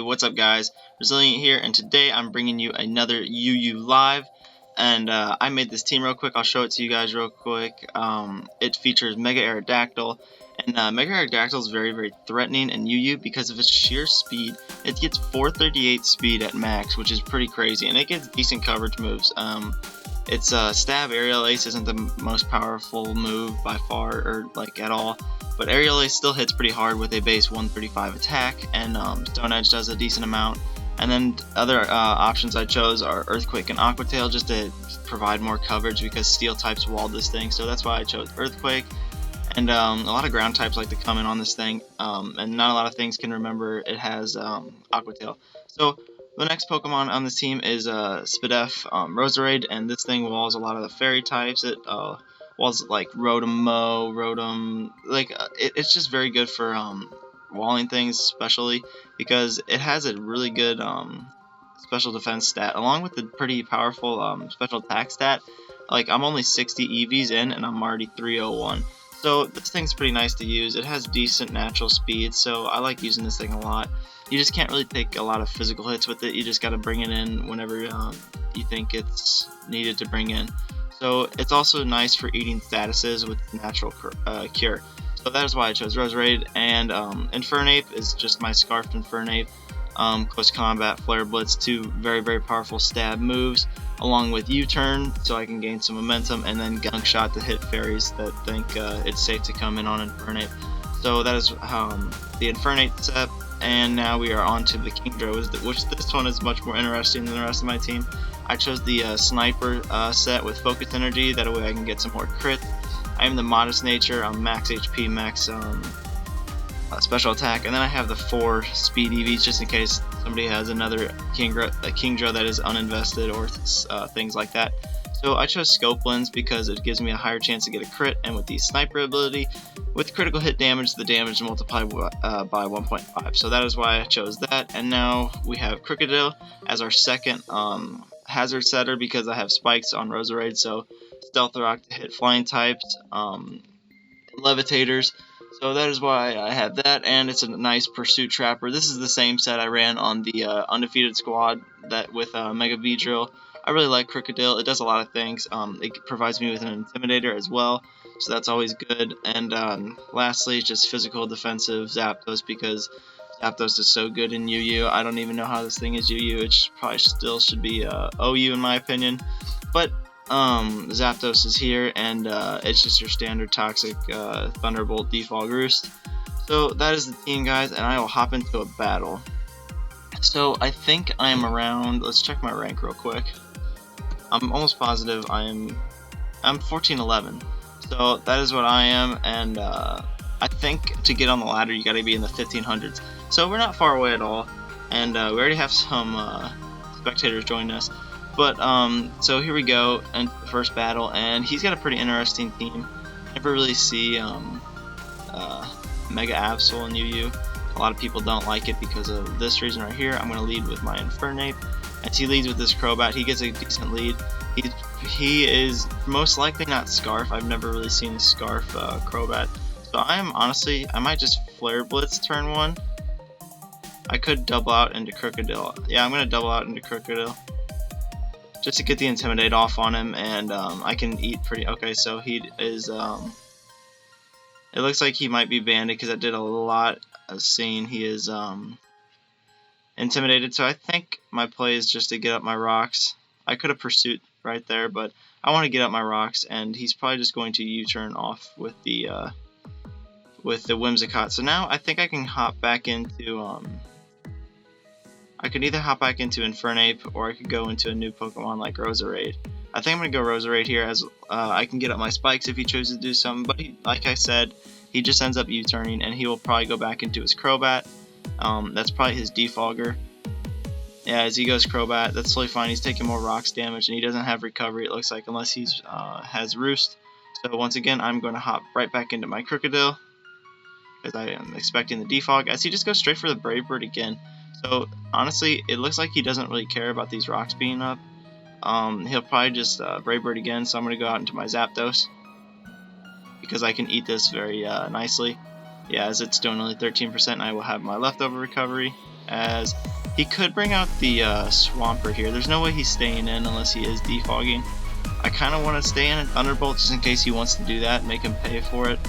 what's up guys, Resilient here, and today I'm bringing you another UU Live, and I made this team real quick. I'll show it to you guys real quick. It features Mega-Aerodactyl, and Mega-Aerodactyl is very threatening in UU because of its sheer speed. It gets 438 speed at max, which is pretty crazy, and it gets decent coverage moves. Its stab Aerial Ace isn't the most powerful move by far, or like at all. But Aerial Ace still hits pretty hard with a base 135 attack, and Stone Edge does a decent amount. And then other options I chose are Earthquake and Aqua Tail, just to provide more coverage because Steel types walled this thing, so that's why I chose Earthquake. And a lot of ground types like to come in on this thing, and not a lot of things can remember it has Aqua Tail. So the next Pokemon on this team is Spidef Roserade, and this thing walls a lot of the fairy types. It walls like Rotom, like it's just very good for walling things, especially because it has a really good special defense stat along with the pretty powerful special attack stat. Like I'm only 60 EVs in and I'm already 301, so this thing's pretty nice to use. It has decent natural speed, so I like using this thing a lot. You just can't really take a lot of physical hits with it. You just got to bring it in whenever you think it's needed to bring in. So it's also nice for eating statuses with natural cure. So that is why I chose Roserade. And Infernape is just my Scarfed Infernape. Close Combat, Flare Blitz, two very powerful stab moves, along with U-Turn so I can gain some momentum, and then Gunk Shot to hit fairies that think it's safe to come in on Infernape. So that is the Infernape set. And now we are on to the Kingdra, which this one is much more interesting than the rest of my team. I chose the Sniper set with Focus Energy, that way I can get some more crit. I am the Modest Nature, I'm max HP, max special attack, and then I have the 4 speed EVs just in case somebody has another Kingdra that is uninvested or things like that. So I chose Scope Lens because it gives me a higher chance to get a crit, and with the Sniper ability, with critical hit damage, the damage is multiplied by 1.5. So that is why I chose that. And now we have Krookodile as our second hazard setter because I have spikes on Roserade, so Stealth Rock to hit flying types, levitators. So that is why I have that, and it's a nice Pursuit Trapper. This is the same set I ran on the Undefeated Squad that with Mega V-Drill. I really like Krookodile. It does a lot of things. It provides me with an Intimidator as well, so that's always good. And lastly, just physical defensive Zapdos, because Zapdos is so good in UU. I don't even know how this thing is UU. It probably still should be OU in my opinion. But Zapdos is here, and it's just your standard toxic Thunderbolt, Defog, Roost. So that is the team, guys, and I will hop into a battle. So I think I am around. Let's check my rank real quick. I'm almost positive I'm 1411. So that is what I am, and I think to get on the ladder you got to be in the 1500s. So we're not far away at all, and we already have some spectators joining us. But so here we go into the first battle, and he's got a pretty interesting team. I never really see Mega-Aerodactyl in UU. A lot of people don't like it because of this reason right here. I'm going to lead with my Infernape. As he leads with this Crobat, he gets a decent lead. He is most likely not Scarf. I've never really seen a Scarf Crobat. So I might just Flare Blitz turn 1. I could double out into Krookodile. Yeah, I'm going to double out into Krookodile, just to get the Intimidate off on him, and I can eat pretty... Okay, so he is... it looks like he might be banded because I did a lot of seeing he is intimidated, so I think my play is just to get up my rocks. I could have pursued right there, but I want to get up my rocks, and he's probably just going to U-turn off with the Whimsicott. So now I think I can hop back into... I could either hop back into Infernape, or I could go into a new Pokemon like Roserade. I think I'm going to go Roserade here, as I can get up my spikes if he chooses to do something, but like I said, he just ends up U-turning, and he will probably go back into his Crobat. That's probably his Defogger. Yeah, as he goes Crobat, that's totally fine. He's taking more rocks damage, and he doesn't have recovery, it looks like, unless he has Roost. So once again, I'm going to hop right back into my Krookodile, because I am expecting the Defog, as he just goes straight for the Brave Bird again. So honestly, it looks like he doesn't really care about these rocks being up. He'll probably just Brave Bird again, so I'm going to go out into my Zapdos, because I can eat this very nicely. Yeah, as it's doing only 13%, I will have my leftover recovery, as he could bring out the Swampert here. There's no way he's staying in unless he is defogging. I kind of want to stay in a Thunderbolt just in case he wants to do that, make him pay for it.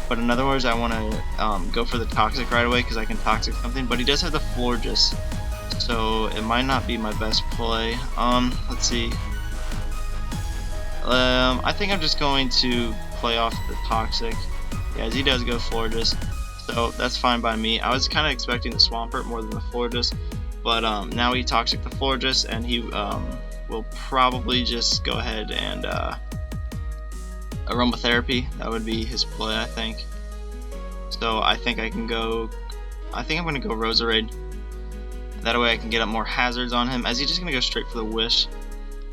But in other words, I want to go for the Toxic right away because I can Toxic something. But he does have the Florges, so it might not be my best play. Let's see. I think I'm just going to play off the Toxic. Yeah, as he does go Florges, so that's fine by me. I was kind of expecting the Swampert more than the Florges, but now he Toxic the Florges, and he will probably just go ahead and Aromatherapy. That would be his play, I think. So I think I can go. I think I'm going to go Roserade. That way I can get up more hazards on him, as he's just going to go straight for the Wish.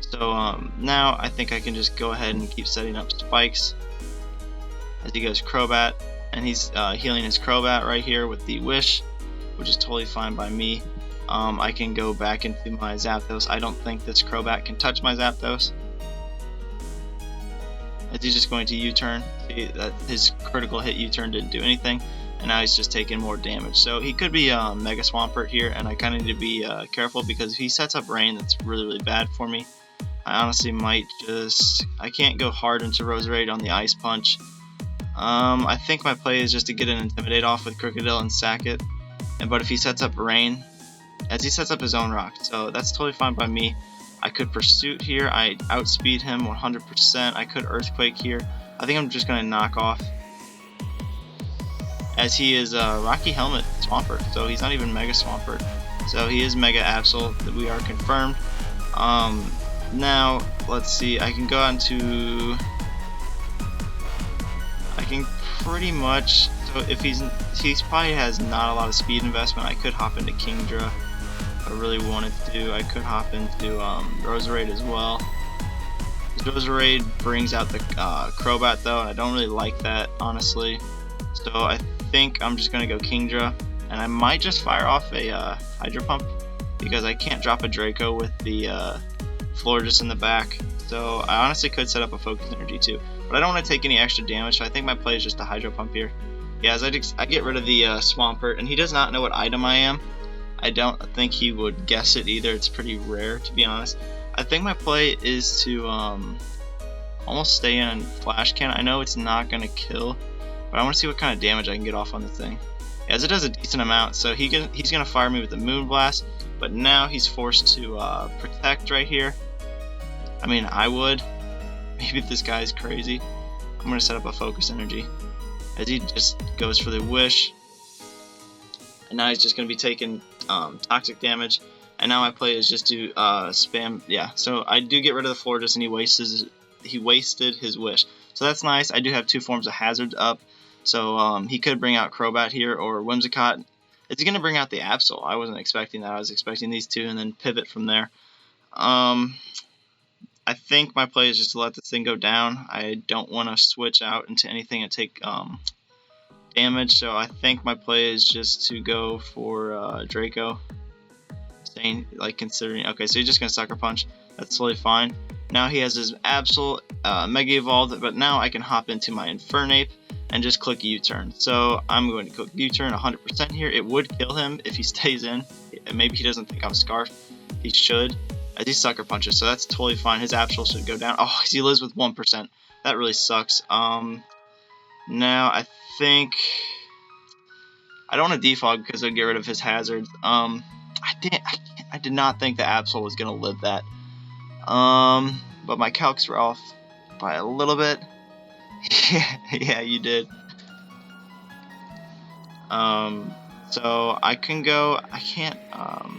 So now I think I can just go ahead and keep setting up spikes as he goes Crobat, and he's healing his Crobat right here with the Wish, which is totally fine by me. I can go back into my Zapdos. I don't think this Crobat can touch my Zapdos, as he's just going to U-turn. See that his critical hit U-turn didn't do anything, and now he's just taking more damage. So he could be Mega Swampert here, and I kind of need to be careful, because if he sets up Rain, that's really bad for me. I honestly might just... I can't go hard into Roserade on the Ice Punch. I think my play is just to get an Intimidate off with Krookodile and sack it. But if he sets up Rain, as he sets up his own Rock, so that's totally fine by me. I could Pursuit here, I outspeed him 100%, I could Earthquake here. I think I'm just going to knock off, as he is Rocky Helmet Swampert, so he's not even Mega Swampert. So he is Mega-Aerodactyl, that we are confirmed. Now, let's see, I can go on to... I can pretty much... So if he probably has not a lot of speed investment, I could hop into Kingdra if I really wanted to. I could hop into Roserade as well. Roserade brings out the Crobat though, and I don't really like that, honestly. So I think I'm just going to go Kingdra, and I might just fire off a Hydro Pump, because I can't drop a Draco with the Florges in the back. So I honestly could set up a Focus Energy too, but I don't want to take any extra damage, so I think my play is just a Hydro Pump here. Yeah, as I get rid of the Swampert, and he does not know what item I am. I don't think he would guess it either. It's pretty rare, to be honest. I think my play is to almost stay in Flash Cannon. I know it's not going to kill, but I want to see what kind of damage I can get off on the thing. As it does a decent amount, so he's going to fire me with the Moonblast, but now he's forced to Protect right here. I mean, I would. Maybe this guy's crazy. I'm going to set up a Focus Energy, as he just goes for the Wish. And now he's just going to be taking Toxic damage. And now my play is just to spam. Yeah, so I do get rid of the Florges, and he wasted his Wish. So that's nice. I do have two forms of hazards up. So he could bring out Crobat here, or Whimsicott. Is he going to bring out the Absol? I wasn't expecting that. I was expecting these two and then pivot from there. I think my play is just to let this thing go down. I don't want to switch out into anything and take damage, so I think my play is just to go for Draco. Considering, okay, so he's just gonna Sucker Punch. That's totally fine. Now he has his Absol Mega Evolved, but now I can hop into my Infernape and just click U-turn. So I'm going to click U-turn 100% here. It would kill him if he stays in. Maybe he doesn't think I'm Scarfed. He should, as he Sucker Punches, so that's totally fine. His Absol should go down. Oh, he lives with 1%. That really sucks. Now I think I don't want to Defog because it'll get rid of his hazards. I did not think the Absol was gonna live that. But my calcs were off by a little bit. Yeah, you did. So I can go. I can't. I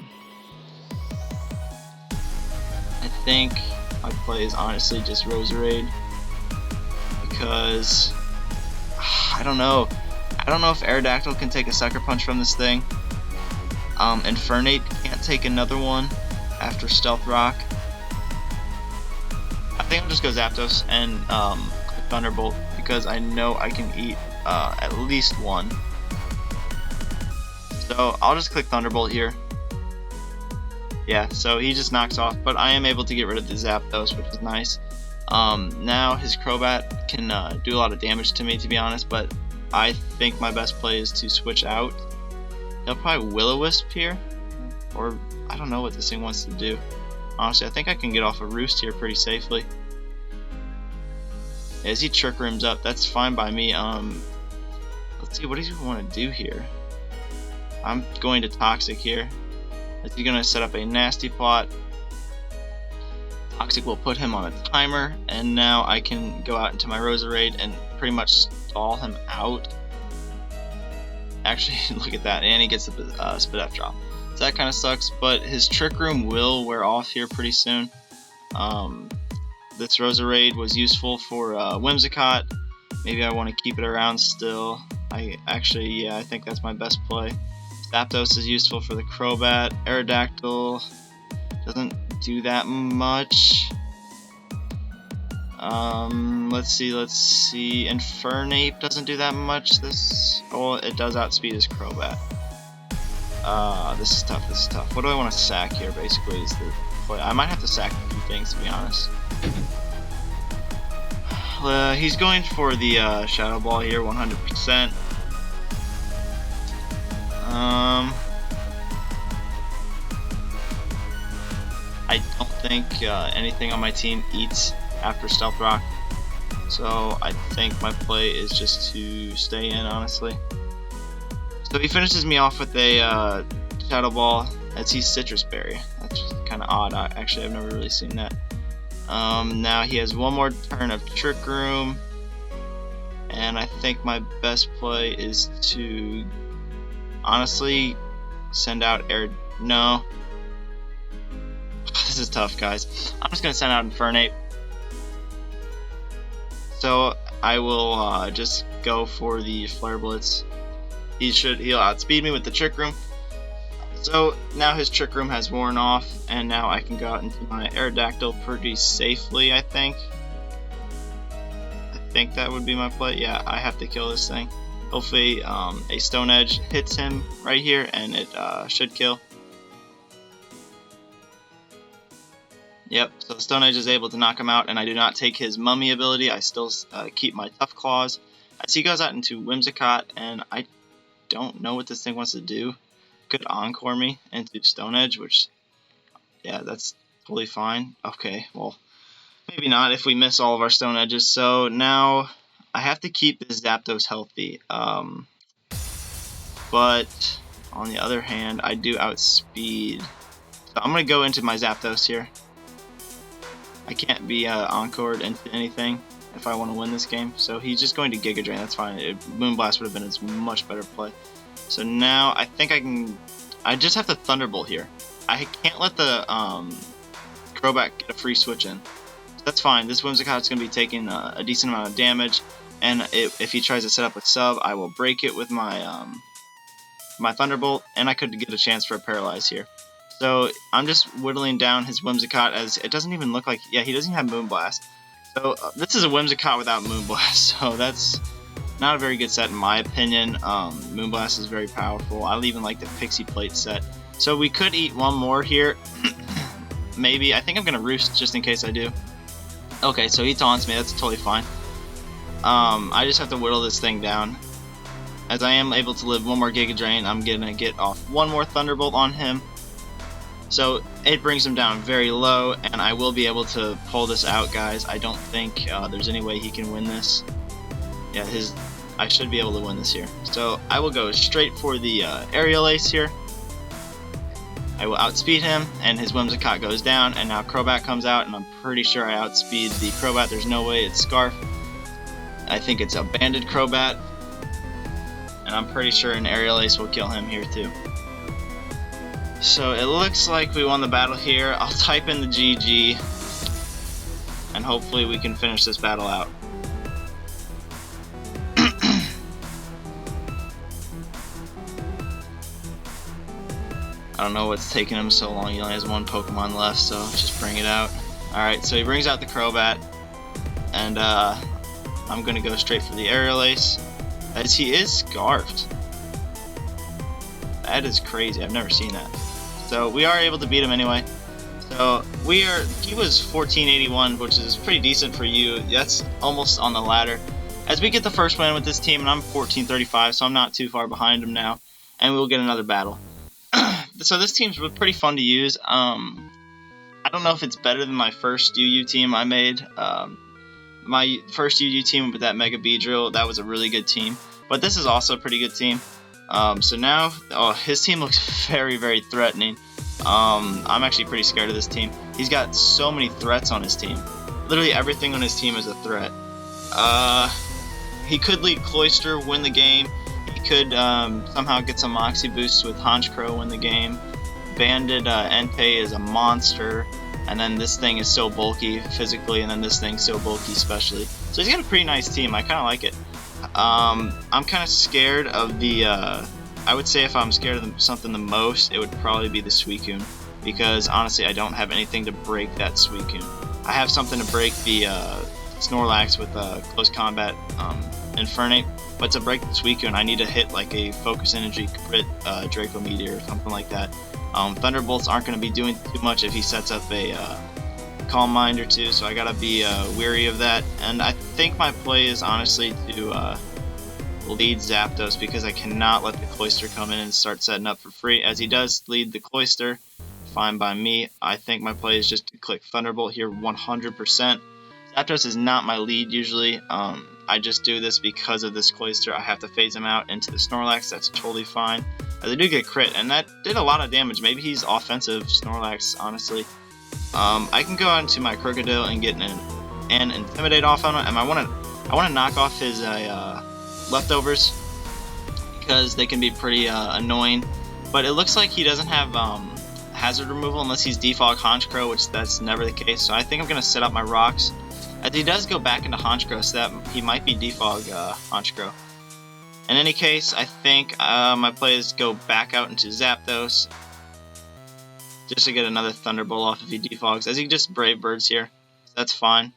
think my play is honestly just Roserade, because I don't know. I don't know if Aerodactyl can take a Sucker Punch from this thing. Infernape can't take another one after Stealth Rock. I think I'll just go Zapdos and Thunderbolt, because I know I can eat at least one. So I'll just click Thunderbolt here. Yeah, so he just knocks off, but I am able to get rid of the Zapdos, which is nice. Now his Crobat can do a lot of damage to me, to be honest, but I think my best play is to switch out. He'll probably Will-O-Wisp here, or I don't know what this thing wants to do. Honestly, I think I can get off a Roost here pretty safely. As he Trick Rooms up, that's fine by me. Let's see, what does he want to do here? I'm going to Toxic here. Is he going to set up a nasty plot? Toxic will put him on a timer, and now I can go out into my Roserade and pretty much stall him out. Actually, look at that, and he gets the Spidef drop. So that kind of sucks, but his Trick Room will wear off here pretty soon. This Roserade was useful for Whimsicott. Maybe I want to keep it around still. I think that's my best play. Zapdos is useful for the Crobat. Aerodactyl doesn't do that much. Let's see. Infernape doesn't do that much. It does outspeed his Crobat. This is tough. What do I want to sack here, basically, is the play. I might have to sack a few things, to be honest. He's going for the Shadow Ball here, 100%. I don't think anything on my team eats after Stealth Rock, so I think my play is just to stay in, honestly. So he finishes me off with a Shadow Ball as he's Citrus Berry. That's kind of odd. Actually, I've never really seen that. Now he has one more turn of Trick Room, and I think my best play is to honestly send out No. This is tough, guys. I'm just gonna send out Infernape. So I will just go for the Flare Blitz. He'll outspeed me with the Trick Room. So now his Trick Room has worn off, and now I can go out into my Aerodactyl pretty safely, I think. I think that would be my play. Yeah, I have to kill this thing. Hopefully a Stone Edge hits him right here, and it should kill. Yep, so the Stone Edge is able to knock him out, and I do not take his Mummy ability. I still keep my Tough Claws. As he goes out into Whimsicott, and I don't know what this thing wants to do. Could Encore me into Stone Edge, which, yeah, that's totally fine. Okay, well, maybe not if we miss all of our Stone Edges. So now I have to keep this Zapdos healthy. But on the other hand, I do outspeed. So I'm going to go into my Zapdos here. I can't be encored into anything if I want to win this game. So he's just going to Giga Drain. That's fine. Moonblast would have been his much better play. So now I think I just have to Thunderbolt here. I can't let the Crobat get a free switch in. So that's fine. This Whimsicott's going to be taking a decent amount of damage. And if he tries to set up a sub, I will break it with my my Thunderbolt. And I could get a chance for a Paralyze here. So I'm just whittling down his Whimsicott, as it doesn't even look like... Yeah, he doesn't even have Moonblast. So this is a Whimsicott without Moonblast. So that's not a very good set in my opinion. Moonblast is very powerful. I even like the Pixie Plate set. So we could eat one more here. Maybe. I think I'm going to Roost just in case I do. Okay, so he taunts me. That's totally fine. I just have to whittle this thing down. As I am able to live one more Giga Drain, I'm going to get off one more Thunderbolt on him. So it brings him down very low, and I will be able to pull this out, guys. I don't think there's any way he can win this. Yeah, I should be able to win this here. So I will go straight for the Aerial Ace here. I will outspeed him, and his Whimsicott goes down, and now Crobat comes out, and I'm pretty sure I outspeed the Crobat. There's no way it's Scarf. I think it's a Banded Crobat, and I'm pretty sure an Aerial Ace will kill him here too. So it looks like we won the battle here. I'll type in the GG, and hopefully we can finish this battle out. I don't know what's taking him so long. He only has one Pokemon left, so just bring it out. Alright, so he brings out the Crobat, and I'm going to go straight for the Aerial Ace, as he is Scarfed. That is crazy. I've never seen that. So we are able to beat him anyway. So he was 1481, which is pretty decent for you. That's almost on the ladder. as we get the first win with this team, and I'm 1435, so I'm not too far behind him now, and we'll get another battle. So this team's pretty fun to use. I don't know if it's better than my first UU team I made. My first UU team with that Mega Beedrill, that was a really good team. But this is also a pretty good team. So now, his team looks very, very threatening. I'm actually pretty scared of this team. He's got so many threats on his team. Literally everything on his team is a threat. He could lead Cloyster, win the game. He could somehow get some Moxie boosts with Honchkrow, win the game. Banded Entei is a monster. And then this thing is so bulky physically, and then this thing's so bulky especially. So he's got a pretty nice team. I kind of like it. I'm kind of scared of the, I would say if I'm scared of something the most, it would probably be the Suicune. Because honestly, I don't have anything to break that Suicune. I have something to break the Snorlax with Close Combat Infernape. But to break the Suicune, I need to hit like a Focus Energy crit Draco Meteor or something like that. Thunderbolts aren't going to be doing too much if he sets up a Calm Mind or two, so I gotta be weary of that. And I think my play is honestly to lead Zapdos, because I cannot let the Cloyster come in and start setting up for free. As he does lead the Cloyster, fine by me. I think my play is just to click Thunderbolt here 100%. Zapdos is not my lead usually. I just do this because of this Cloyster. I have to phase him out into the Snorlax. That's totally fine. They do get crit, and that did a lot of damage. Maybe he's offensive Snorlax, honestly. I can go out into my Krookodile and get an Intimidate off on him, and I want to knock off his Leftovers, because they can be pretty annoying. But it looks like he doesn't have hazard removal unless he's Defog Honchkrow, which that's never the case. So I think I'm going to set up my rocks. As he does go back into Honchkrow, so that he might be Defog Honchkrow. In any case, I think my play is to go back out into Zapdos, just to get another Thunderbolt off if he defogs, as he just Brave Birds here. That's fine.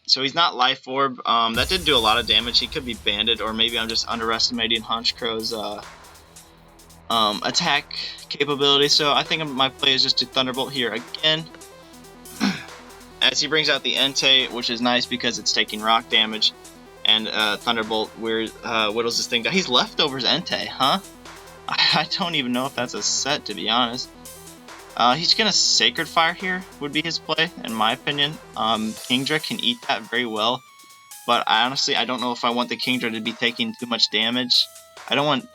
So he's not Life Orb. That did do a lot of damage. He could be banded, or maybe I'm just underestimating Honchkrow's attack capability. So I think my play is just to Thunderbolt here again. As he brings out the Entei, which is nice because it's taking rock damage. And Thunderbolt whittles this thing down. He's Leftovers Entei, huh? I don't even know if that's a set, to be honest. He's gonna Sacred Fire here, would be his play, in my opinion. Kingdra can eat that very well. But honestly, I don't know if I want the Kingdra to be taking too much damage. I don't want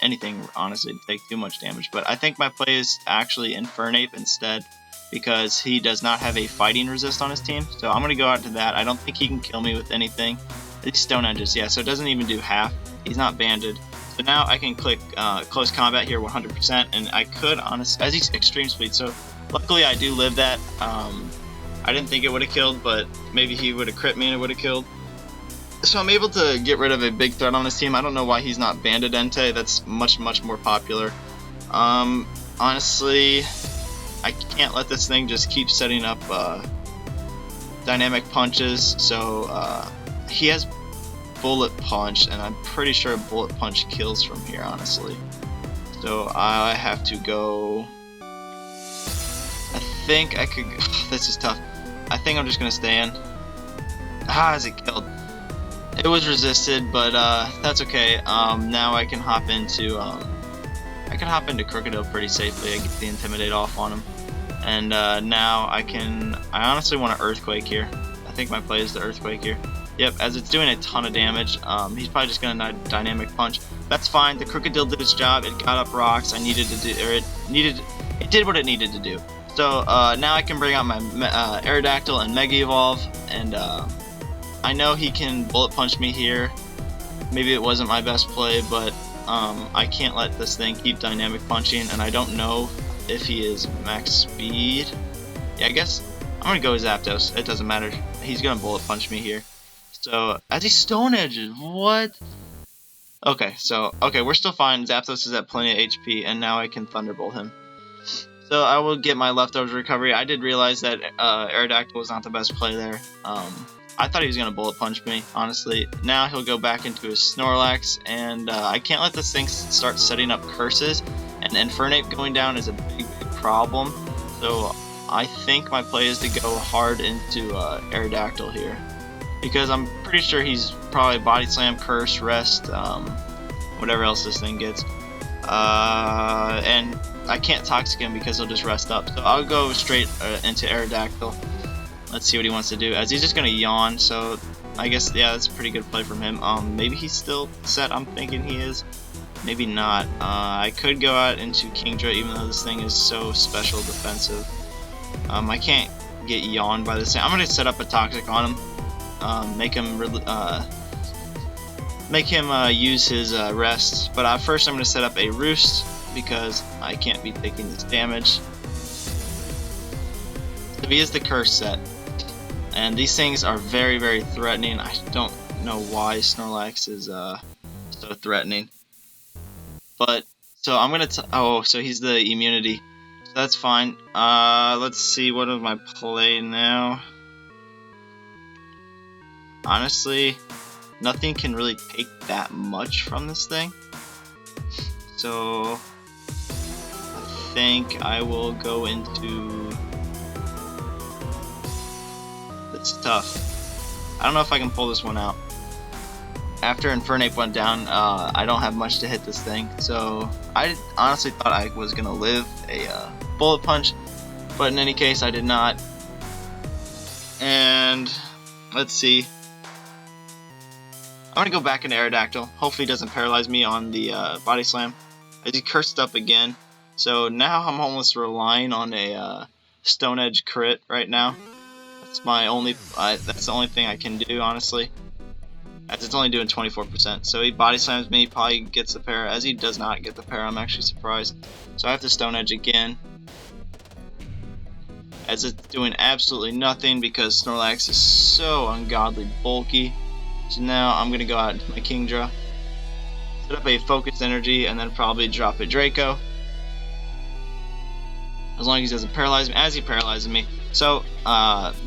anything, honestly, to take too much damage. But I think my play is actually Infernape instead, because he does not have a fighting resist on his team. So I'm going to go out to that. I don't think he can kill me with anything. These Stone Edges, yeah, so it doesn't even do half. He's not banded. So now I can click Close Combat here 100%, and I could, honestly, as he's Extreme Speed, so luckily I do live that. I didn't think it would have killed, but maybe he would have crit me and it would have killed. So I'm able to get rid of a big threat on his team. I don't know why he's not banded Entei. That's much, much more popular. Honestly, I can't let this thing just keep setting up dynamic punches. So he has Bullet Punch, and I'm pretty sure Bullet Punch kills from here, honestly. So I have to go. I think I could. This is tough. I think I'm just gonna stay in. Is it killed? It was resisted, but that's okay. Now I can hop into Krookodile pretty safely. I get the Intimidate off on him, and now I honestly want an Earthquake here. I think my play is the Earthquake here. Yep, as it's doing a ton of damage. He's probably just gonna Dynamic Punch. That's fine. The Krookodile did its job. It got up rocks. It did what it needed to do. So now I can bring out my Aerodactyl and Mega Evolve, and I know he can Bullet Punch me here. Maybe it wasn't my best play, but I can't let this thing keep Dynamic Punching, and I don't know if he is max speed. Yeah, I guess I'm gonna go with Zapdos. It doesn't matter. He's gonna Bullet Punch me here. So as he Stone Edges, what? Okay, we're still fine. Zapdos is at plenty of HP, and now I can Thunderbolt him. So I will get my Leftovers recovery. I did realize that Aerodactyl was not the best play there. I thought he was going to Bullet Punch me, honestly. Now he'll go back into his Snorlax, and I can't let this thing start setting up curses. And Infernape going down is a big, big problem. So I think my play is to go hard into Aerodactyl here. because I'm pretty sure he's probably Body Slam, Curse, Rest, whatever else this thing gets. And I can't Toxic him because he'll just rest up. So I'll go straight into Aerodactyl. Let's see what he wants to do, as he's just gonna yawn. So I guess, yeah, that's a pretty good play from him. Maybe he's still set. I'm thinking he is. Maybe not. I could go out into Kingdra, even though this thing is so special defensive. I can't get yawned by this thing. I'm gonna set up a Toxic on him. Make him use his rest. But first I'm gonna set up a Roost because I can't be taking this damage. So he is the curse set, and these things are very, very threatening. I don't know why Snorlax is so threatening. But so I'm gonna so he's the immunity, so that's fine. Let's see, what is my play now? Honestly, nothing can really take that much from this thing, so I think I will go into. It's tough. I don't know if I can pull this one out. After Infernape went down, I don't have much to hit this thing, so I honestly thought I was gonna live a Bullet Punch, but in any case I did not. And let's see, I'm gonna go back into Aerodactyl. Hopefully he doesn't paralyze me on the Body Slam, as he cursed up again. So now I'm almost relying on a Stone Edge crit right now. That's my only. That's the only thing I can do, honestly, as it's only doing 24%. So he Body Slams me, probably gets the pair. As he does not get the pair, I'm actually surprised. So I have to Stone Edge again, as it's doing absolutely nothing because Snorlax is so ungodly bulky. So now I'm gonna go out into my Kingdra, set up a Focus Energy, and then probably drop a Draco, as long as he doesn't paralyze me, as he paralyzes me. So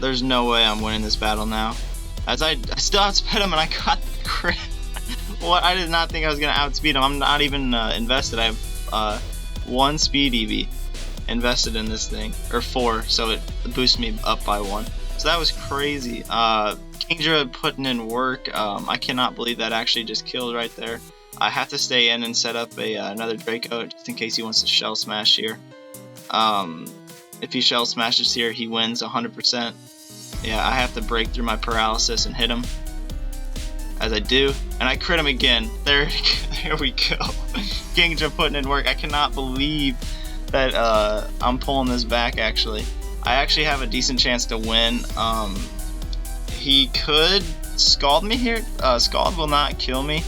there's no way I'm winning this battle now, as I still outsped him and I got the crit. What? I did not think I was gonna outspeed him. I'm not even invested. I have 1 speed EV invested in this thing, or 4, so it boosts me up by 1. So that was crazy. Kingdra putting in work. I cannot believe that actually just killed right there. I have to stay in and set up another Draco just in case he wants to Shell Smash here. If he Shell Smashes here, he wins 100%. Yeah, I have to break through my paralysis and hit him, as I do, and I crit him again. There we go. Kingdra putting in work. I cannot believe that I'm pulling this back. Actually, I actually have a decent chance to win. He could Scald me here. Scald will not kill me.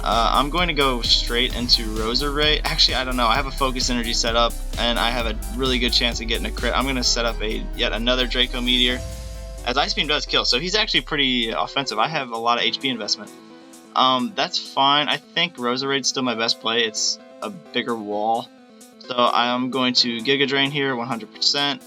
I'm going to go straight into Roserade. Actually, I don't know. I have a Focus Energy set up, and I have a really good chance of getting a crit. I'm going to set up yet another Draco Meteor, as Ice Beam does kill. So he's actually pretty offensive. I have a lot of HP investment. That's fine. I think Roserade's still my best play. It's a bigger wall. So I'm going to Giga Drain here, 100%.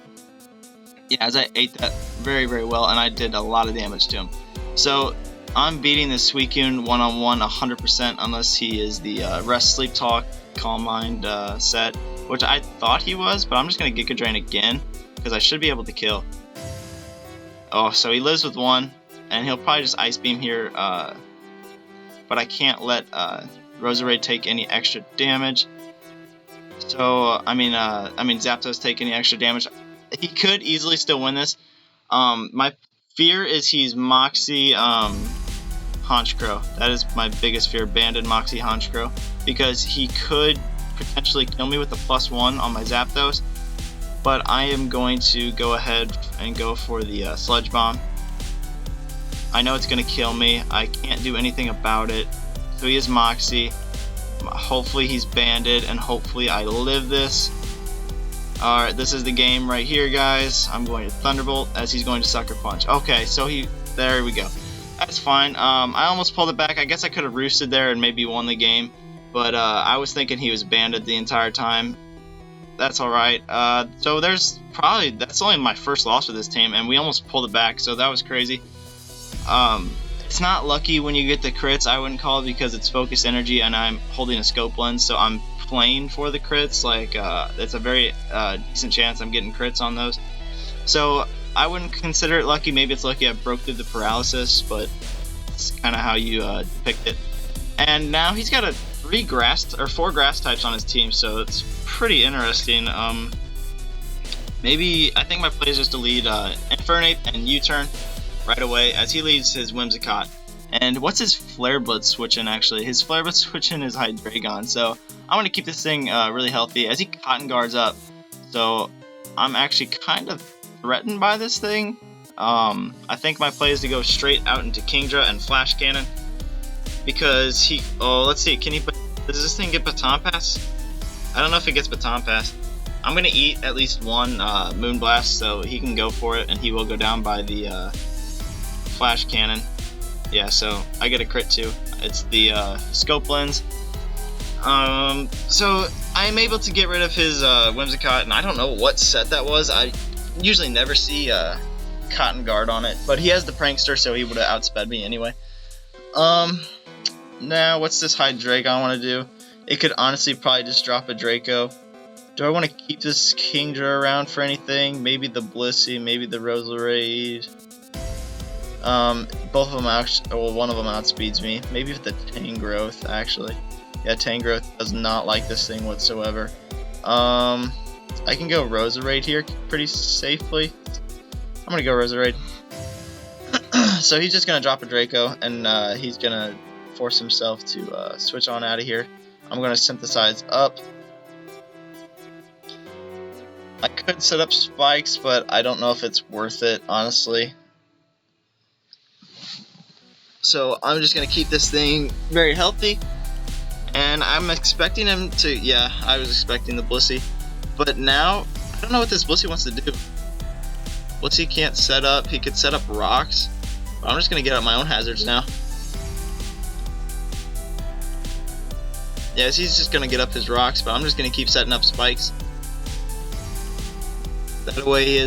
Yeah, as I ate that very, very well, and I did a lot of damage to him. So I'm beating this Suicune one-on-one 100% unless he is the Rest, Sleep, Talk, Calm Mind set, which I thought he was, but I'm just going to Giga Drain again because I should be able to kill. Oh, so he lives with 1, and he'll probably just Ice Beam here, but I can't let Roserade take any extra damage. So, I mean Zapdos take any extra damage. He could easily still win this. My fear is he's Moxie Honchkrow. That is my biggest fear, Banded Moxie Honchkrow, because he could potentially kill me with the +1 on my Zapdos. But I am going to go ahead and go for the Sludge Bomb. I know it's going to kill me. I can't do anything about it. So he is Moxie. Hopefully he's banded, and hopefully I live this. Alright, this is the game right here, guys. I'm going to Thunderbolt, as he's going to Sucker Punch. Okay, so there we go. That's fine. I almost pulled it back. I guess I could have roosted there and maybe won the game. But I was thinking he was banded the entire time. That's alright. So that's only my first loss with this team, and we almost pulled it back, so that was crazy. It's not lucky when you get the crits, I wouldn't call it, because it's Focus Energy and I'm holding a Scope Lens, so I'm playing for the crits. Like, it's a very decent chance I'm getting crits on those. So I wouldn't consider it lucky. Maybe it's lucky I broke through the paralysis, but it's kind of how you depict it. And now he's got 4 grass types on his team, so it's pretty interesting. Maybe I think my play is just to lead Infernape and U-turn right away as he leads his Whimsicott. And what's his Flare Blitz switch in actually? His Flare Blitz switch in is Hydreigon, so I want to keep this thing really healthy as he Cotton Guards up. So I'm actually kind of threatened by this thing. I think my play is to go straight out into Kingdra and Flash Cannon because he. Oh, let's see. Does this thing get Baton Pass? I don't know if it gets Baton Pass. I'm gonna eat at least one Moonblast so he can go for it, and he will go down by the Flash Cannon. Yeah, so I get a crit too. It's the Scope Lens. So I'm able to get rid of his Whimsicott, and I don't know what set that was. I usually never see Cotton Guard on it, but he has the Prankster, so he would have outsped me anyway. Now what's this Hydreigon want to do? It could honestly probably just drop a Draco. Do I want to keep this Kingdra around for anything? Maybe the Blissey, maybe the Roserade. Both of them well, one of them outspeeds me. Maybe with the Tangrowth, actually. Yeah, Tangrowth does not like this thing whatsoever. I can go Roserade here pretty safely. I'm gonna go Roserade. So he's just gonna drop a Draco, and he's gonna force himself to switch on out of here. I'm gonna synthesize up. I could set up spikes, but I don't know if it's worth it, honestly. So I'm just going to keep this thing very healthy. And I'm expecting him to... Yeah, I was expecting the Blissey. But now, I don't know what this Blissey wants to do. Blissey can't set up. He could set up rocks. But I'm just going to get out my own hazards now. Yes, he's just going to get up his rocks, but I'm just going to keep setting up spikes. That way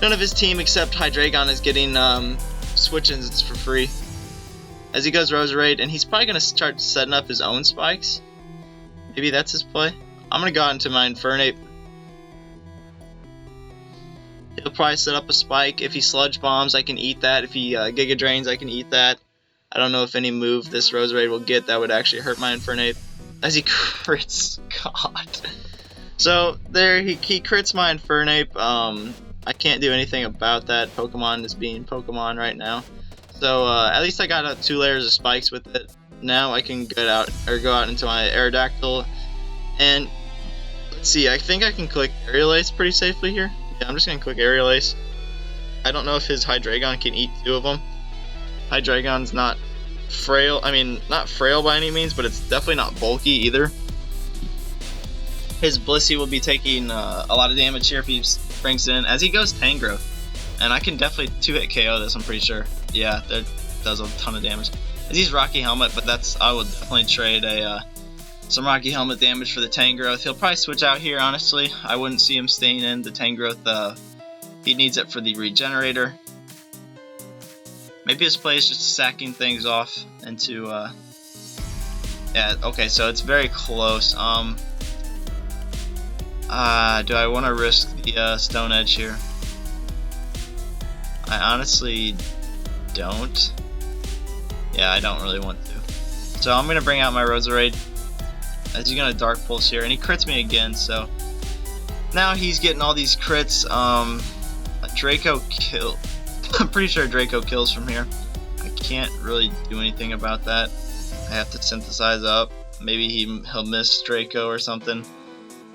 none of his team except Hydreigon is getting switch-ins for free. As he goes Roserade, and he's probably going to start setting up his own spikes. Maybe that's his play. I'm going to go out into my Infernape. He'll probably set up a spike. If he Sludge Bombs, I can eat that. If he Giga Drains, I can eat that. I don't know if any move this Roserade will get that would actually hurt my Infernape. As he crits. God. So there, he crits my Infernape. I can't do anything about that. Pokemon is being Pokemon right now. So at least I got 2 layers of spikes with it. Now I can go out into my Aerodactyl, and let's see. I think I can click Aerial Ace pretty safely here. Yeah, I'm just gonna click Aerial Ace. I don't know if his Hydreigon can eat 2 of them. Hydreigon's not frail. I mean, not frail by any means, but it's definitely not bulky either. His Blissey will be taking a lot of damage here if he brings it in. As he goes Tangrowth, and I can definitely 2-hit KO this, I'm pretty sure. Yeah, that does a ton of damage. As he's Rocky Helmet, but I would definitely trade some Rocky Helmet damage for the Tangrowth. He'll probably switch out here, honestly. I wouldn't see him staying in. The Tangrowth, he needs it for the Regenerator. Maybe his play is just sacking things off into... Yeah, okay, so it's very close. Do I want to risk the Stone Edge here? I honestly don't. Yeah, I don't really want to. So I'm going to bring out my Roserade. As he's going to Dark Pulse here, and he crits me again, so... Now he's getting all these crits. A Draco kill. I'm pretty sure Draco kills from here. I can't really do anything about that. I have to synthesize up. Maybe he'll miss Draco or something.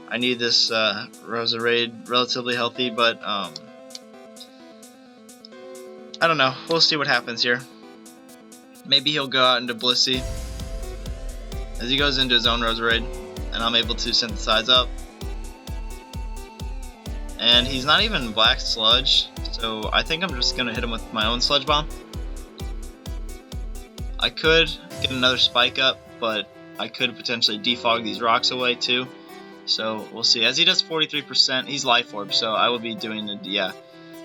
I need this Roserade relatively healthy, but I don't know. We'll see what happens here. Maybe he'll go out into Blissey as he goes into his own Roserade, and I'm able to synthesize up. And he's not even Black Sludge, so I think I'm just going to hit him with my own Sludge Bomb. I could get another spike up, but I could potentially defog these rocks away too. So we'll see. As he does 43%, he's Life Orb, so I will be doing the, yeah.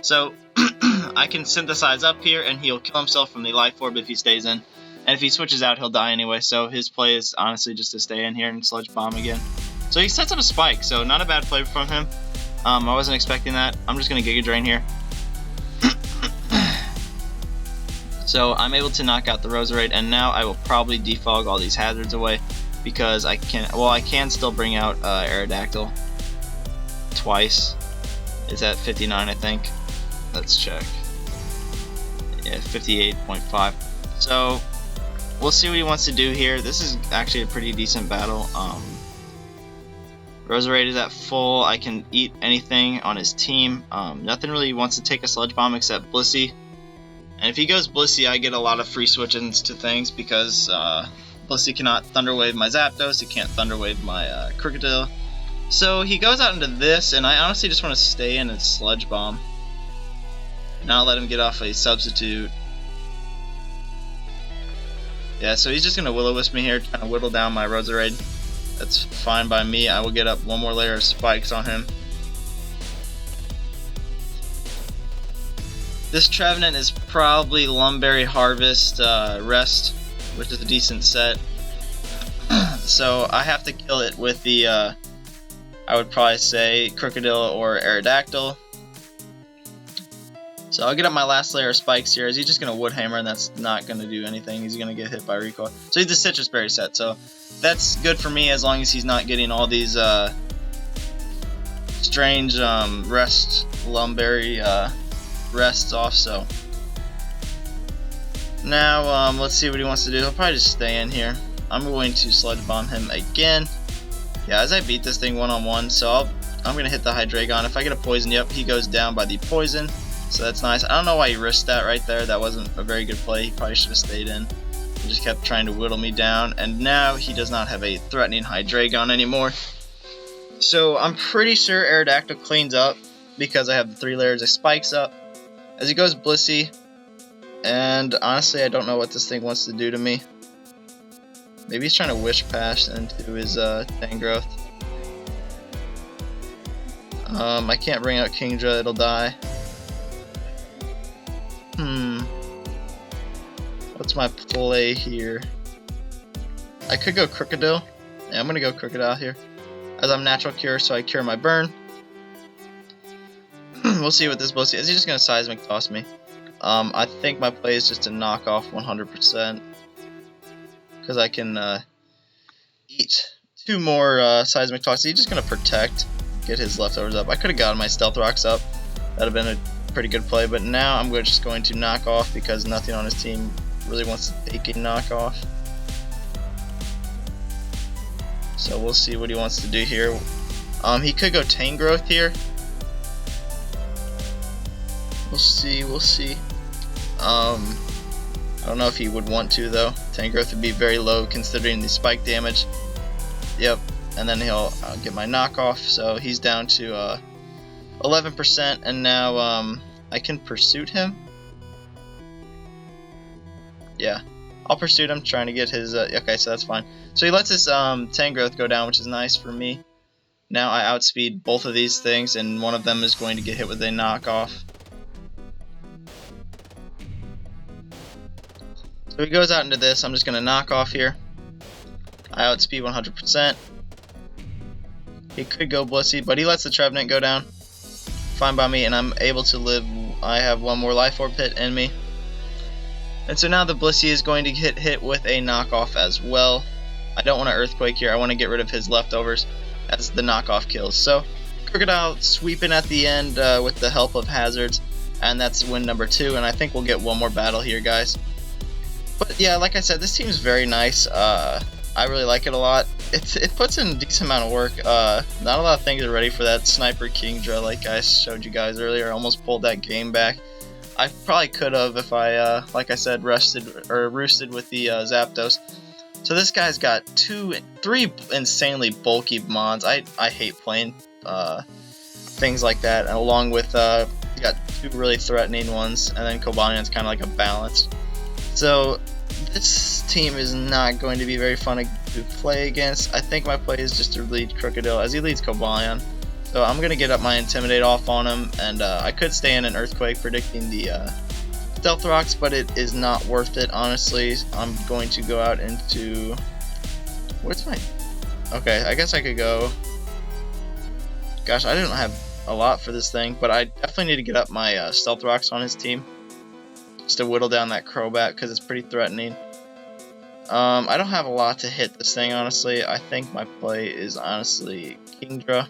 So I can synthesize up here, and he'll kill himself from the Life Orb if he stays in. And if he switches out, he'll die anyway, so his play is honestly just to stay in here and Sludge Bomb again. So he sets up a spike, so not a bad play from him. I wasn't expecting that. I'm just going to Giga Drain here. So I'm able to knock out the Roserade, and now I will probably defog all these hazards away because I can still bring out Aerodactyl twice. It's at 59, I think. Let's check. Yeah, 58.5. So we'll see what he wants to do here. This is actually a pretty decent battle. Roserade is at full. I can eat anything on his team. Nothing really wants to take a Sludge Bomb except Blissey. And if he goes Blissey, I get a lot of free switch-ins to things because Blissey cannot Thunder Wave my Zapdos. He can't Thunder Wave my Krookodile. So he goes out into this, and I honestly just want to stay in and Sludge Bomb. Not let him get off a substitute. Yeah, so he's just going to Will-O-Wisp me here, trying to whittle down my Roserade. That's fine by me. I will get up one more layer of spikes on him. This Trevenant is probably Lumberry Harvest Rest, which is a decent set. So I have to kill it with the, I would probably say, Krookodile or Aerodactyl. So I'll get up my last layer of spikes here. Is he just going to Wood Hammer, and that's not going to do anything. He's going to get hit by recoil. So he's the Citrus Berry set, so that's good for me as long as he's not getting all these strange Rest Lumberry rests off. So now let's see what he wants to do. He'll probably just stay in here. I'm going to Sludge Bomb him again. Yeah, as I beat this thing one-on-one, so I'm going to hit the Hydreigon. If I get a poison, yep, he goes down by the poison. So that's nice. I don't know why he risked that right there. That wasn't a very good play. He probably should have stayed in. He just kept trying to whittle me down. And now he does not have a threatening Hydreigon anymore. So I'm pretty sure Aerodactyl cleans up because I have the 3 layers of spikes up. As he goes Blissey. And honestly, I don't know what this thing wants to do to me. Maybe he's trying to Wish Pass into his Tangrowth. I can't bring out Kingdra. It'll die. What's my play here? I could go Krookodile. Yeah, I'm gonna go Krookodile here. As I'm Natural Cure, so I cure my burn. We'll see what this Blissey is. He just gonna Seismic Toss me? I think my play is just to knock off 100%. Because I can eat 2 more Seismic Toss. He's just gonna Protect, get his Leftovers up. I could have gotten my Stealth Rocks up. That'd have been a pretty good play, but now I'm just going to knock off because nothing on his team really wants to take a knockoff. So we'll see what he wants to do here. He could go Tangrowth here. We'll see. I don't know if he would want to though. Tangrowth would be very low considering the spike damage. Yep, and then he'll get my knockoff. So he's down to 11%, and now I can Pursuit him. Yeah, I'll Pursuit him, trying to get his. Okay, so that's fine. So he lets his Tangrowth go down, which is nice for me. Now I outspeed both of these things, and one of them is going to get hit with a knockoff. So he goes out into this. I'm just going to knock off here. I outspeed 100%. He could go Blissey, but he lets the Trevenant go down. Fine by me, and I'm able to live. I have 1 more Life Orb hit in me. And so now the Blissey is going to get hit with a knockoff as well. I don't want to Earthquake here. I want to get rid of his Leftovers as the knockoff kills. So Krookodile sweeping at the end with the help of hazards, and that's win number 2. And I think we'll get one more battle here, guys. But yeah, like I said, this team is very nice. I really like it a lot. It puts in a decent amount of work. Not a lot of things are ready for that Sniper Kingdra, like I showed you guys earlier. I almost pulled that game back. I probably could have if I, like I said, roosted with the Zapdos. So this guy's got 3 insanely bulky mons. I hate playing things like that, and along with he got 2 really threatening ones, and then Cobalion's kind of like a balance. So this team is not going to be very fun to play against. I think my play is just to lead Krookodile as he leads Cobalion. So I'm going to get up my Intimidate off on him, and I could stay in an Earthquake predicting the Stealth Rocks, but it is not worth it, honestly. I'm going to go out into... What's my... Okay, I guess I could go... Gosh, I don't have a lot for this thing, but I definitely need to get up my Stealth Rocks on his team just to whittle down that Crobat because it's pretty threatening. I don't have a lot to hit this thing, honestly. I think my play is honestly Kingdra.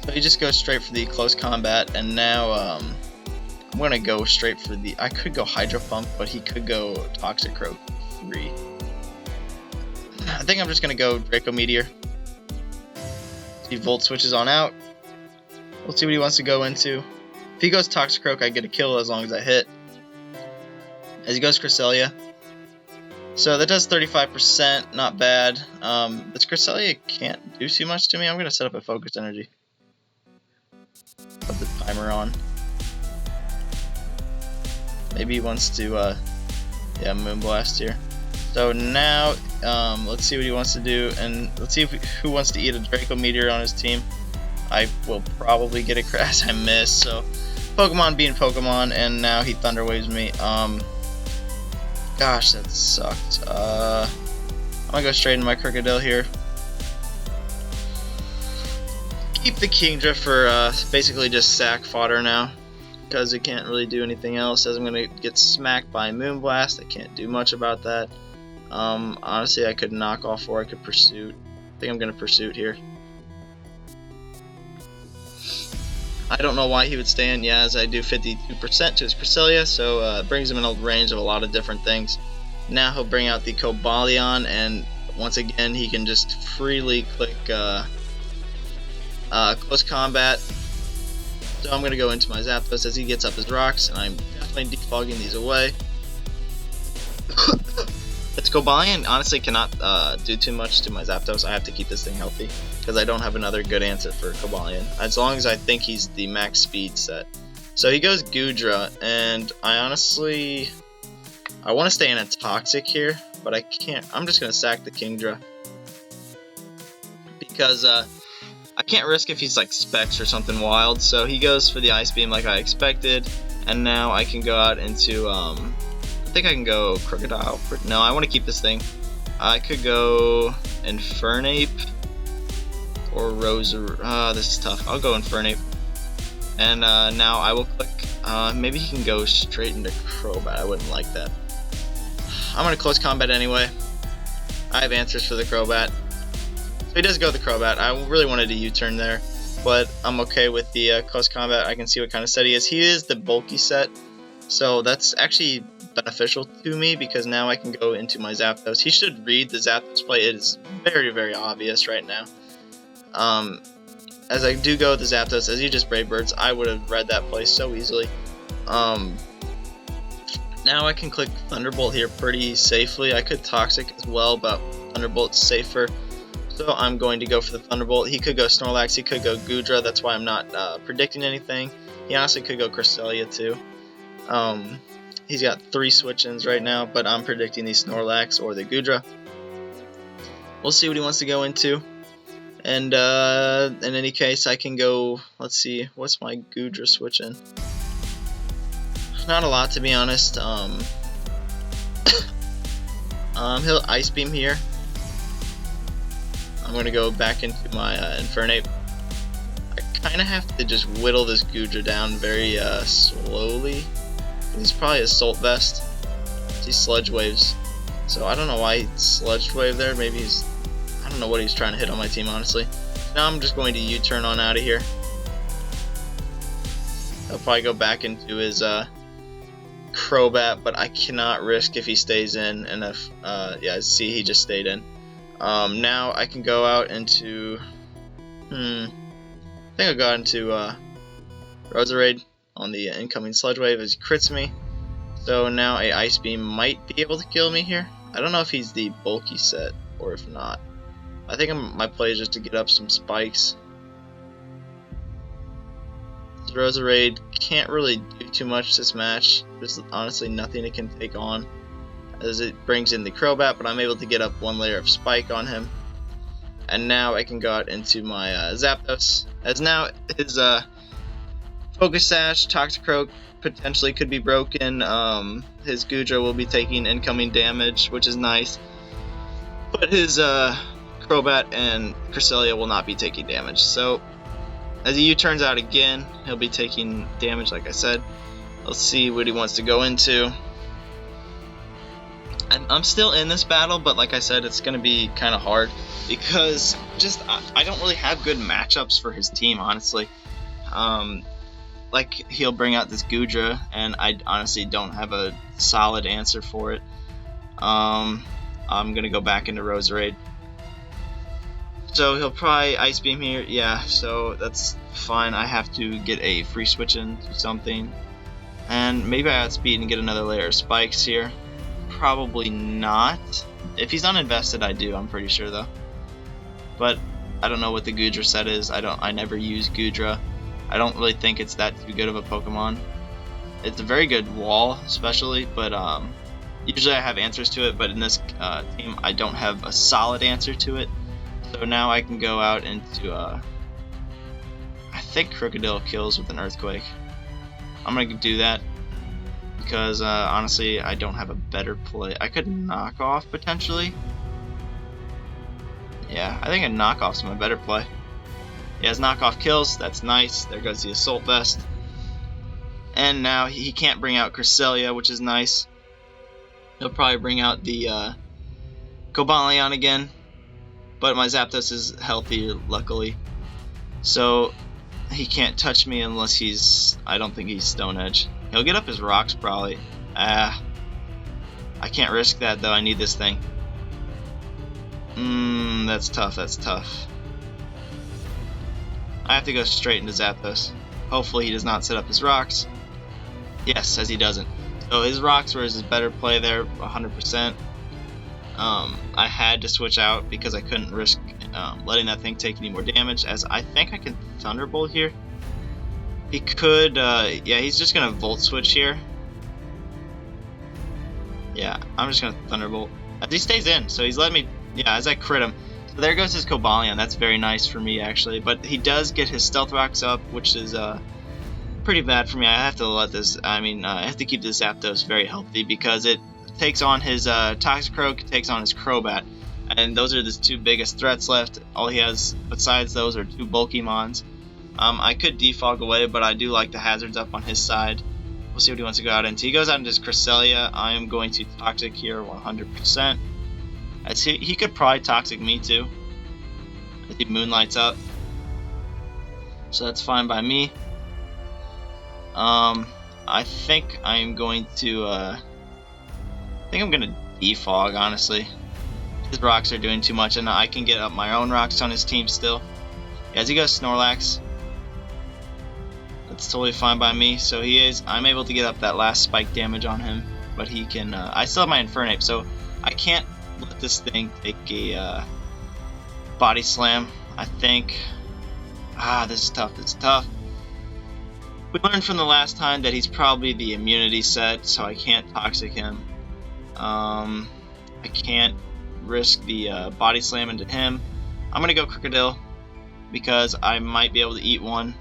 So he just goes straight for the close combat, and now I'm gonna go straight for the. I could go Hydro Pump, but he could go Toxic Croak 3. I think I'm just gonna go Draco Meteor. He Volt switches on out. We'll see what he wants to go into. If he goes Toxic Croak, I get a kill as long as I hit. As he goes Cresselia. So that does 35%, not bad. This Cresselia can't do too much to me. I'm gonna set up a Focus Energy. Put the timer on. Maybe he wants to, yeah, Moonblast here. So now, let's see what he wants to do, and let's see who wants to eat a Draco Meteor on his team. I will probably get a Crash. I missed, so Pokemon being Pokemon, and now he Thunder Waves me. Gosh, that sucked. I'm gonna go straight into my Krookodile here. Keep the Kingdra for basically just sack fodder now, because it can't really do anything else. As I'm gonna get smacked by Moonblast, I can't do much about that. Honestly, I could knock off or I could Pursuit. I think I'm gonna Pursuit here. I don't know why he would stay in. Yeah, as I do 52% to his Cresselia, so it brings him in a range of a lot of different things. Now he'll bring out the Cobalion, and once again he can just freely click close combat. So I'm gonna go into my Zapdos as he gets up his rocks, and I'm definitely defogging these away. This Cobalion honestly cannot do too much to my Zapdos. I have to keep this thing healthy because I don't have another good answer for Cobalion, as long as I think he's the max speed set. So he goes Goodra, and I want to stay in a Toxic here, but I can't. I'm just gonna sack the Kingdra because I can't risk if he's like Specs or something wild. So he goes for the Ice Beam like I expected, and now I can go out into I think I can go Krookodile. No, I want to keep this thing. I could go Infernape or Roserade. This is tough. I'll go Infernape. And now I will click. Maybe he can go straight into Crobat. I wouldn't like that. I'm going to close combat anyway. I have answers for the Crobat. So he does go the Crobat. I really wanted a U-turn there, but I'm okay with the close combat. I can see what kind of set he is. He is the bulky set, so that's actually beneficial to me because now I can go into my Zapdos. He should read the Zapdos play. It is very, very obvious right now. As I do go with the Zapdos, as you just Brave Birds, I would have read that play so easily. Now I can click Thunderbolt here pretty safely. I could Toxic as well, but Thunderbolt's safer. So I'm going to go for the Thunderbolt. He could go Snorlax, he could go Goodra. That's why I'm not predicting anything. He honestly could go Cresselia too. He's got 3 switch-ins right now, but I'm predicting the Snorlax or the Goodra. We'll see what he wants to go into. And in any case, I can go, let's see, what's my Goodra switch-in? Not a lot, to be honest. He'll Ice Beam here. I'm going to go back into my Infernape. I kind of have to just whittle this Goodra down very slowly. He's probably Assault Vest. He Sludge Waves. So I don't know why he Sludge Wave there. Maybe he's... I don't know what he's trying to hit on my team, honestly. Now I'm just going to U-turn on out of here. He'll probably go back into his Crobat, but I cannot risk if he stays in. And if... yeah, see, he just stayed in. Now I can go out into... I think I'll go out into Roserade on the incoming Sludge Wave as he crits me. So now a Ice Beam might be able to kill me here. I don't know if he's the bulky set or if not. I think my play is just to get up some spikes. Roserade can't really do too much this match. There's honestly nothing it can take on as it brings in the Crobat, but I'm able to get up 1 layer of spike on him. And now I can go out into my Zapdos, as now his Focus Sash, Toxic Croak potentially could be broken. His Goodra will be taking incoming damage, which is nice. But his Crobat and Cresselia will not be taking damage. So as he U-turns out again, he'll be taking damage, like I said. Let's see what he wants to go into. I'm still in this battle, but like I said, it's going to be kind of hard because just I don't really have good matchups for his team, honestly. Like, he'll bring out this Goodra, and I honestly don't have a solid answer for it. I'm going to go back into Roserade. So he'll probably Ice Beam here. Yeah, so that's fine. I have to get a free switch into something. And maybe I outspeed and get another layer of spikes here. Probably not. If he's uninvested, I do. I'm pretty sure, though. But I don't know what the Goodra set is. I never use Goodra. I don't really think it's that too good of a Pokemon. It's a very good wall, especially, but usually I have answers to it, but in this team I don't have a solid answer to it. So now I can go out into I think Krookodile kills with an Earthquake. I'm gonna do that because honestly I don't have a better play. I could knock off potentially. Yeah, I think a knockoff's my better play. He has knockoff kills, that's nice. There goes the Assault Vest. And now he can't bring out Cresselia, which is nice. He'll probably bring out the Cobalion again. But my Zapdos is healthy, luckily. So he can't touch me unless he's... I don't think he's Stone Edge. He'll get up his rocks probably. I can't risk that though, I need this thing. That's tough, that's tough. I have to go straight into Zapdos. Hopefully he does not set up his rocks. Yes, says he doesn't. So his rocks were his better play there, 100%. I had to switch out because I couldn't risk letting that thing take any more damage, as I think I can Thunderbolt here. He could, yeah, he's just going to Volt Switch here. Yeah, I'm just going to Thunderbolt. As he stays in, so he's letting me, yeah, as I crit him. So there goes his Cobalion. That's very nice for me, actually. But he does get his Stealth Rocks up, which is pretty bad for me. I have to let this, I have to keep this Zapdos very healthy because it takes on his Toxicroak, takes on his Crobat. And those are the two biggest threats left. All he has besides those are two bulky mons. I could Defog away, but I do like the hazards up on his side. We'll see what he wants to go out into. He goes out into his Cresselia. I am going to Toxic here 100%. As he could probably Toxic me too. As he Moonlights up. So that's fine by me. I think I'm going to Defog, honestly. His rocks are doing too much, and I can get up my own rocks on his team still. As he goes Snorlax. That's totally fine by me. So I'm able to get up that last spike damage on him, but he can, I still have my Infernape, so I can't let this thing take a Body Slam, I think. This is tough, this is tough. We learned from the last time that he's probably the immunity set, so I can't Toxic him. I can't risk the Body Slam into him. I'm going to go Krookodile, because I might be able to eat one,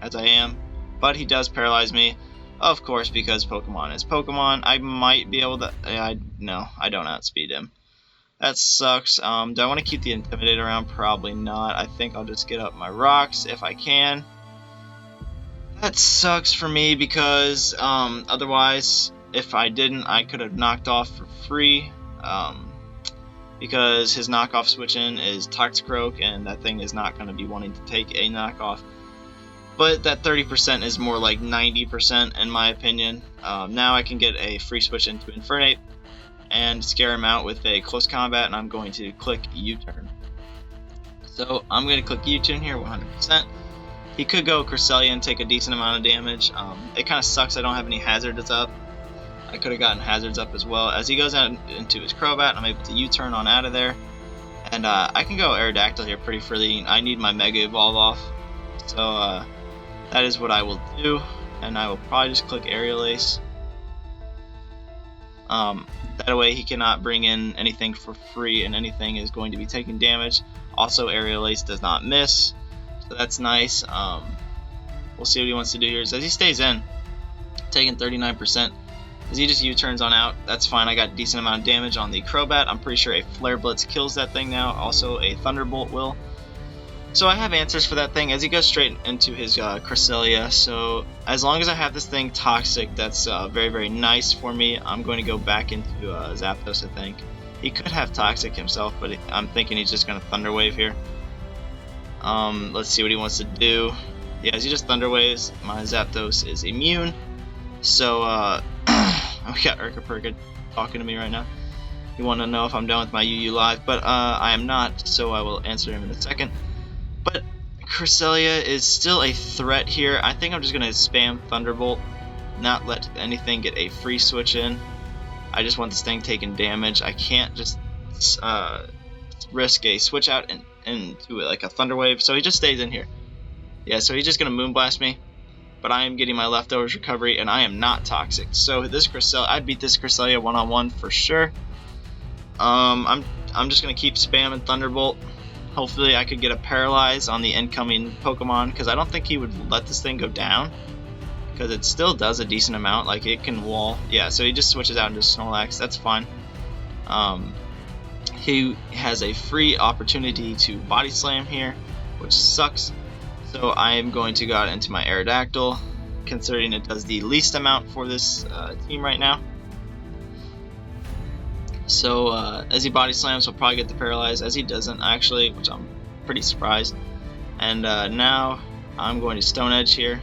as I am. But he does paralyze me, of course, because Pokemon is Pokemon. I might be able to... no, I don't outspeed him. That sucks. Do I want to keep the Intimidate around? Probably not. I think I'll just get up my rocks if I can. That sucks for me because otherwise, if I didn't, I could have knocked off for free. Because his knockoff switch-in is Toxicroak, and that thing is not going to be wanting to take a knockoff. But that 30% is more like 90% in my opinion. Now I can get a free switch into Infernape and scare him out with a close combat, and I'm going to click U-turn. So I'm going to click U-turn here 100%. He could go Cresselia and take a decent amount of damage. It kind of sucks I don't have any hazards up. I could have gotten hazards up as well. As he goes out into his Crobat, I'm able to U-turn on out of there. And I can go Aerodactyl here pretty freely. I need my Mega Evolve off. So that is what I will do. And I will probably just click Aerial Ace. That way he cannot bring in anything for free, and anything is going to be taking damage. Also, Aerial Ace does not miss. So that's nice. We'll see what he wants to do here. As he stays in, taking 39%. as he just U-turns on out. That's fine. I got a decent amount of damage on the Crobat. I'm pretty sure a Flare Blitz kills that thing now. Also a Thunderbolt will. So I have answers for that thing as he goes straight into his Cresselia. So as long as I have this thing toxic, that's very, very nice for me. I'm going to go back into Zapdos, I think. He could have toxic himself, but I'm thinking he's just going to Thunder Wave here. Let's see what he wants to do. Yeah, as he just Thunder Waves, my Zapdos is immune. So we got Urka talking to me right now. He wanted to know if I'm done with my UU Live, but I am not, so I will answer him in a second. But Cresselia is still a threat here. I think I'm just going to spam Thunderbolt, not let anything get a free switch in. I just want this thing taking damage. I can't just risk a switch out and do it like a Thunder Wave, so he just stays in here. Yeah, so he's just going to Moonblast me, but I am getting my Leftovers recovery, and I am not toxic. So this Cresselia, I beat this Cresselia one-on-one for sure. I'm just going to keep spamming Thunderbolt. Hopefully I could get a Paralyze on the incoming Pokemon, because I don't think he would let this thing go down, because it still does a decent amount. Like, it can wall. Yeah, so he just switches out into Snorlax. That's fine. He has a free opportunity to Body Slam here, which sucks. So I am going to go out into my Aerodactyl, considering it does the least amount for this team right now. So as he Body Slams, he'll probably get the Paralyze. As he doesn't, actually, which I'm pretty surprised. And now I'm going to Stone Edge here.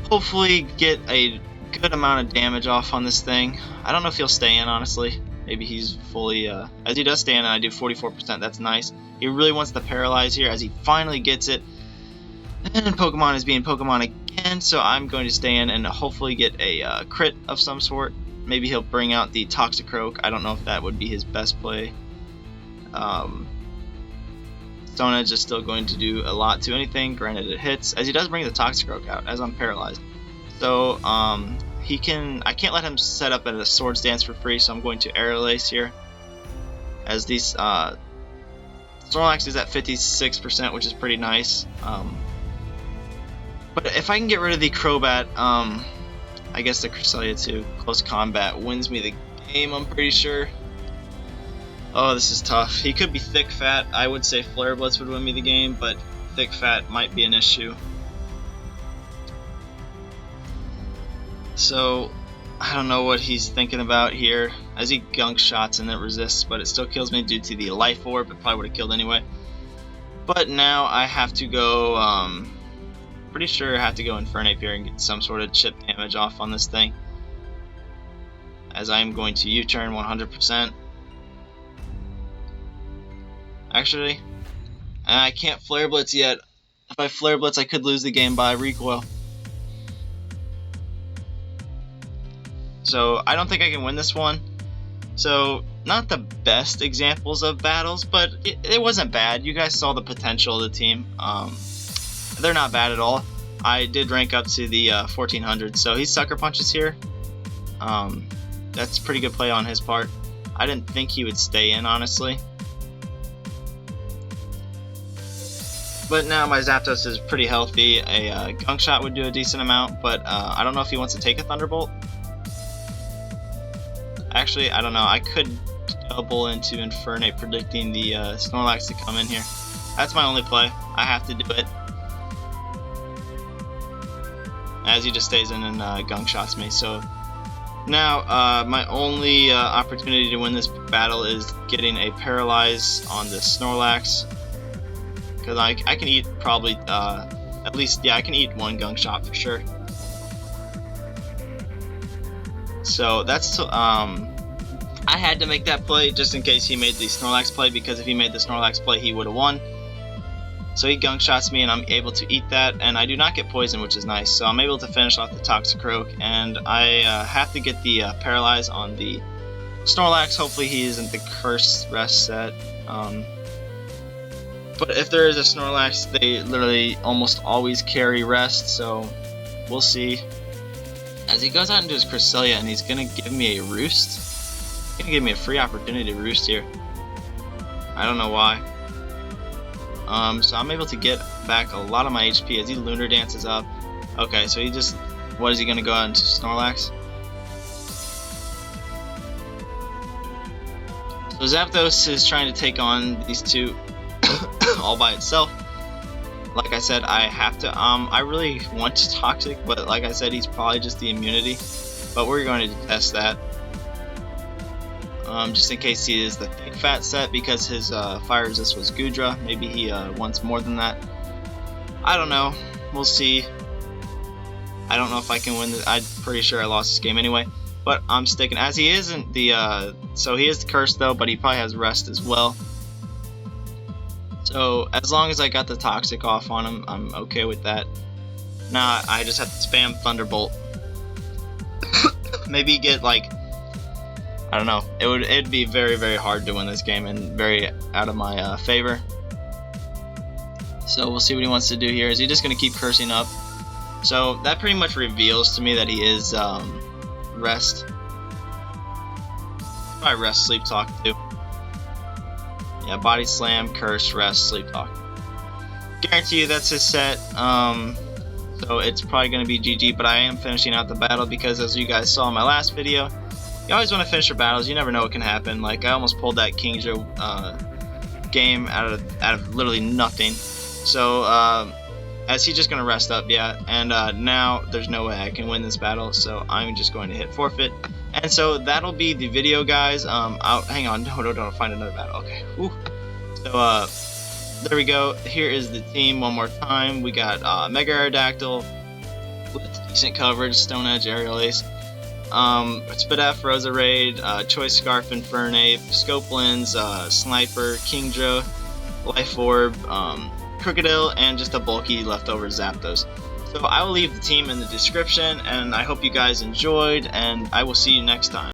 Hopefully get a good amount of damage off on this thing. I don't know if he'll stay in, honestly. Maybe he's fully, as he does stay in, and I do 44%, that's nice. He really wants the Paralyze here, as he finally gets it. And Pokemon is being Pokemon again, so I'm going to stay in and hopefully get a crit of some sort. Maybe he'll bring out the Toxicroak. I don't know if that would be his best play. Stone Edge is still going to do a lot to anything, granted it hits, as he does bring the Toxicroak out, as I'm paralyzed. So, I can't let him set up at a Swords Dance for free, so I'm going to Aerial Ace here. As these, Snorlax is at 56%, which is pretty nice. But if I can get rid of the Crobat, I guess the Cresselia too, Close Combat wins me the game, I'm pretty sure. Oh, this is tough. He could be Thick Fat. I would say Flare Blitz would win me the game, but Thick Fat might be an issue. So, I don't know what he's thinking about here, as he Gunk Shots and it resists, but it still kills me due to the Life Orb. It probably would have killed anyway. But now I have to go, pretty sure I have to go Infernape here and get some sort of chip damage off on this thing, as I'm going to U-turn 100%. Actually, I can't Flare Blitz yet. If I Flare Blitz, I could lose the game by recoil. So I don't think I can win this one. So not the best examples of battles, but it wasn't bad. You guys saw the potential of the team. They're not bad at all. I did rank up to the 1400, so he Sucker Punches here. That's a pretty good play on his part. I didn't think he would stay in, honestly. But now my Zapdos is pretty healthy. A Gunk Shot would do a decent amount, but I don't know if he wants to take a Thunderbolt. Actually, I don't know. I could double into Infernape, predicting the Snorlax to come in here. That's my only play. I have to do it. As he just stays in and Gunk Shots me. So now my only opportunity to win this battle is getting a Paralyze on the Snorlax. Because I can eat probably, at least, yeah, I can eat one Gunk Shot for sure. So that's, I had to make that play just in case he made the Snorlax play, because if he made the Snorlax play, he would have won. So he Gunk Shots me and I'm able to eat that, and I do not get poison, which is nice. So I'm able to finish off the Toxicroak, and I have to get the Paralyze on the Snorlax. Hopefully he isn't the Curse Rest set. But if there is a Snorlax, they literally almost always carry Rest, so we'll see. As he goes out into his Cresselia, and he's going to give me a Roost. He's going to give me a free opportunity to Roost here. I don't know why. So I'm able to get back a lot of my HP as he Lunar Dances up. Okay, so he just what is he going to go out into? Snorlax? So Zapdos is trying to take on these two all by itself. Like I said, I have to, I really want to Toxic, but like I said, he's probably just the immunity. But we're going to test that. Just in case he is the thick fat set, because his fire resist was Gudra. Maybe he wants more than that. I don't know. We'll see. I don't know if I can win this. I'm pretty sure I lost this game anyway. But I'm sticking, as he isn't the, so he is cursed though, but he probably has rest as well. So as long as I got the Toxic off on him, I'm okay with that. Now I just have to spam Thunderbolt. Maybe get like, I don't know. It'd be very, very hard to win this game and very out of my favor. So we'll see what he wants to do here. Is he just gonna keep cursing up? So that pretty much reveals to me that he is rest. Probably rest, sleep talk too. Yeah, body slam, curse, rest, sleep talk. Guarantee you that's his set. So it's probably going to be GG, but I am finishing out the battle because, as you guys saw in my last video, you always want to finish your battles. You never know what can happen. Like, I almost pulled that Kingdra game out of literally nothing. So as he's just going to rest up, yeah, and now there's no way I can win this battle, so I'm just going to hit forfeit. And so that'll be the video, guys. Hang on, no, find another battle. Okay, whew. So there we go. Here is the team one more time. We got Mega-Aerodactyl with decent coverage, Stone Edge, Aerial Ace, Spadef, Roserade, Choice Scarf, Infernape, Scope Lens, Sniper, Kingdra, Life Orb, Krookodile, and just a bulky leftover Zapdos. So I will leave the team in the description, and I hope you guys enjoyed, and I will see you next time.